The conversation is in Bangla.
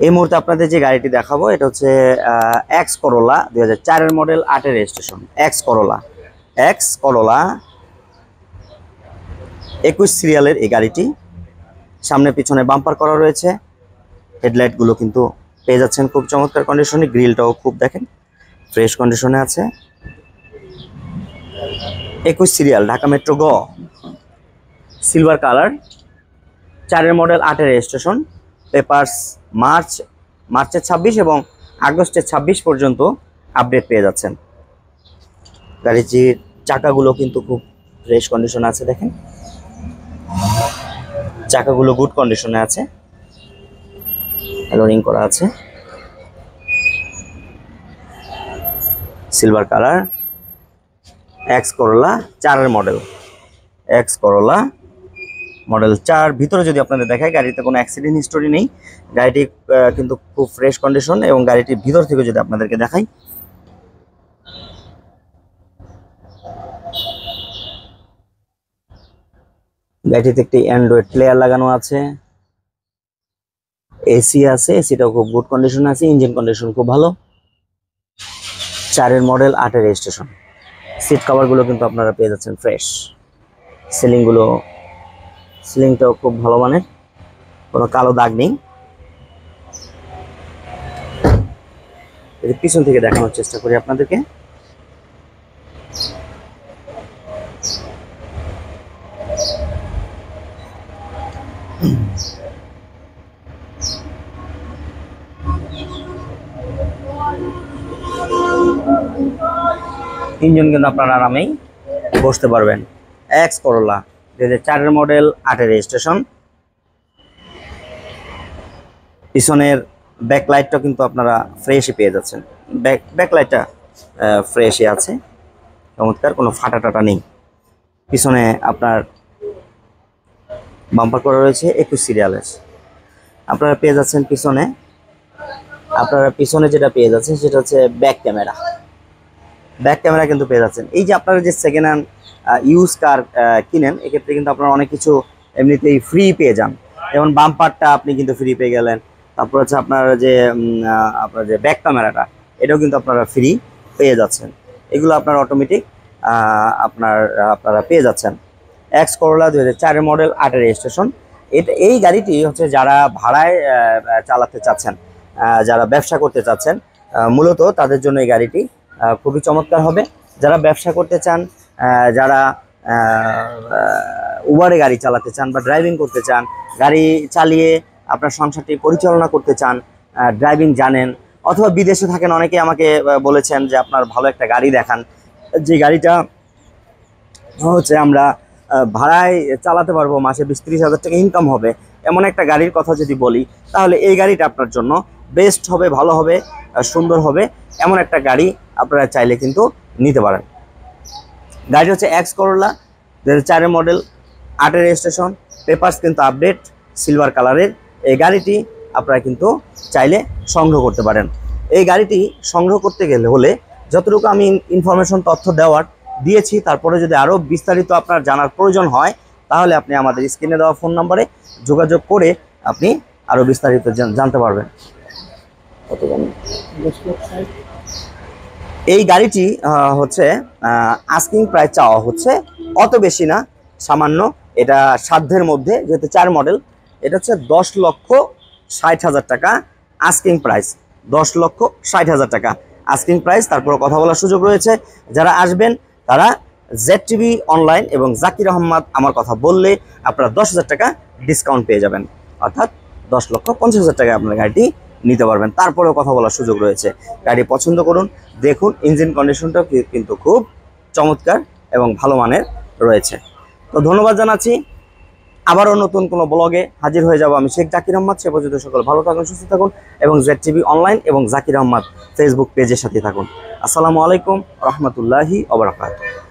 এই মুহূর্তে আপনাদের যে গাড়িটি দেখাবো এটা হচ্ছে এক্স করোলা 2004 এর মডেল, 8 এর রেজিস্ট্রেশন। এক্স করোলা 21 সিরিয়ালের এই গাড়িটি। সামনে পিছনে বাম্পার করা রয়েছে, হেডলাইট গুলো কিন্তু পেয়ে যাচ্ছেন খুব চমৎকার কন্ডিশনে। গ্রিলটাও খুব দেখেন ফ্রেশ কন্ডিশনে আছে। 21 সিরিয়াল, ঢাকা মেট্রো গ, সিলভার কালার, 4 এর মডেল, 8 এর রেজিস্ট্রেশন। পেপারস মার্চের 26 এবং আগস্টের 26 পর্যন্ত আপডেট পেয়ে যাচ্ছেন। গাড়িটির চাকাগুলো কিন্তু খুব ফ্রেশ কন্ডিশনে আছে, দেখেন চাকাগুলো গুড কন্ডিশনে আছে, লোডিং করা আছে। সিলভার কালার, এক্স করোলা 4 এর মডেল, এক্স করোলা মডেল 4। ভিতরে যদি আপনাদের দেখায়, গাড়িতে কোনো অ্যাক্সিডেন্ট হিস্টোরি নেই, গাড়িটি কিন্তু খুব ফ্রেশ কন্ডিশন। এবং গাড়িটির ভিতর থেকে যদি আপনাদেরকে দেখাই, গাড়িটিতে একটি অ্যান্ড্রয়েড প্লেয়ার লাগানো আছে, এসি আছে, এসিটাও খুব গুড কন্ডিশনে আছে, ইঞ্জিন কন্ডিশন খুব ভালো। 4 এর মডেল, 8 এর রেজিস্ট্রেশন। সিট কভারগুলো কিন্তু আপনারা পেয়ে যাচ্ছেন ফ্রেশ। সিলিংটাও খুব ভালো মানের, কোনো কালো দাগ নেই। পিছন থেকে দেখানোর চেষ্টা করি আপনাদেরকে। তিনজন কিন্তু আপনারা আরামেই বসতে পারবেন। এক্স করোলা 2004 এর মডেল, 8 এর রেজিস্ট্রেশন। পিছনের ব্যাকলাইটটা কিন্তু আপনারা ফ্রেশই পেয়ে যাচ্ছেন, ব্যাকলাইটটা ফ্রেশই আছে, চমৎকার, কোনো ফাটা টাটা নেই। পিছনে আপনার বাম্পার করা রয়েছে 21 সিরিয়ালের। আপনারা পেয়ে যাচ্ছেন পিছনে যেটা পেয়ে যাচ্ছেন সেটা হচ্ছে ব্যাক ক্যামেরা কিন্তু পেয়ে যাচ্ছেন। এই যে আপনারা যে সেকেন্ড হ্যান্ড ইউজ কার কিনেন, এক্ষেত্রে কিন্তু আপনারা অনেক কিছু এমনিতেই ফ্রি পেয়ে যান। যেমন বাম্পারটা আপনি কিন্তু ফ্রি পেয়ে গেলেন, তারপর হচ্ছে আপনার যে ব্যাক ক্যামেরাটা, এটাও কিন্তু আপনারা ফ্রি পেয়ে যাচ্ছেন। এগুলো আপনার অটোমেটিক আপনারা পেয়ে যাচ্ছেন। এক্স করোলা 2004 এর মডেল, 8 এর রেজিস্ট্রেশন। এই গাড়িটি হচ্ছে যারা ভাড়ায় চালাতে চাচ্ছেন, যারা ব্যবসা করতে চাচ্ছেন, মূলত তাদের জন্য এই গাড়িটি খুবই চমৎকার হবে। যারা ব্যবসা করতে চান, যারা উবারে গাড়ি চালাতে চান বা ড্রাইভিং করতে চান, গাড়ি চালিয়ে আপনার সংসারটি পরিচালনা করতে চান, ড্রাইভিং জানেন, অথবা বিদেশে থাকেন, অনেকে আমাকে বলেছেন যে আপনার ভালো একটা গাড়ি দেখান, যে গাড়িটা হচ্ছে আমরা ভাড়ায় চালাতে পারবো, মাসে 20-30 হাজার টাকা ইনকাম হবে, এমন একটা গাড়ির কথা যদি বলি, তাহলে এই গাড়িটা আপনার জন্য বেস্ট হবে, ভালো হবে, সুন্দর হবে। এমন একটা গাড়ি আপনারা চাইলে কিন্তু নিতে পারেন। গাড়ি হচ্ছে এক্স করোলা 2004 এর মডেল, 8 এর রেজিস্ট্রেশন। পেপারস কিন্তু আপডেট, সিলভার কালারের। এই গাড়িটি আপনারা কিন্তু চাইলে সংগ্রহ করতে পারেন। এই গাড়িটি সংগ্রহ করতে হলে যতটুকু আমি ইনফরমেশন তথ্য দিয়েছি, তারপরে যদি আরও বিস্তারিত আপনার জানার প্রয়োজন হয়, তাহলে আপনি আমাদের স্ক্রিনে দেওয়া ফোন নাম্বারে যোগাযোগ করে আপনি আরও বিস্তারিত জানতে পারবেন। এই গাড়িটি হচ্ছে আস্কিং প্রাইস চাওয়া হচ্ছে অত বেশি না, সামান্য, এটা সাধ্যের মধ্যে, যেহেতু 4 মডেল। এটা হচ্ছে 10,60,000 টাকা আস্কিং প্রাইস, 10,60,000 টাকা আস্কিং প্রাইস। তারপরে কথা বলার সুযোগ রয়েছে। যারা আসবেন তারা ZTV অনলাইন এবং জাকির আহমদ আমার কথা বললে আপনারা 10,000 টাকা ডিসকাউন্ট পেয়ে যাবেন, অর্থাৎ 10,50,000 টাকায় আপনার গাড়িটি নিতে পারবেন। তারপরেও কথা বলার সুযোগ রয়েছে। গাড়ি পছন্দ করুন, দেখুন, ইঞ্জিন কন্ডিশনটাও কিন্তু খুব চমৎকার এবং ভালো মানের রয়েছে। তো ধন্যবাদ জানাচ্ছি। আবারও নতুন কোনো ব্লগে হাজির হয়ে যাব আমি, শেখ জাকির আহমদ। সে পর্যন্ত সকল ভালো থাকুন, সুস্থ থাকুন এবং ZTV অনলাইন এবং জাকির আহমদ ফেসবুক পেজের সাথে থাকুন। আসসালামু আলাইকুম রহমতুল্লাহি ওয়া বারাকাতুহু।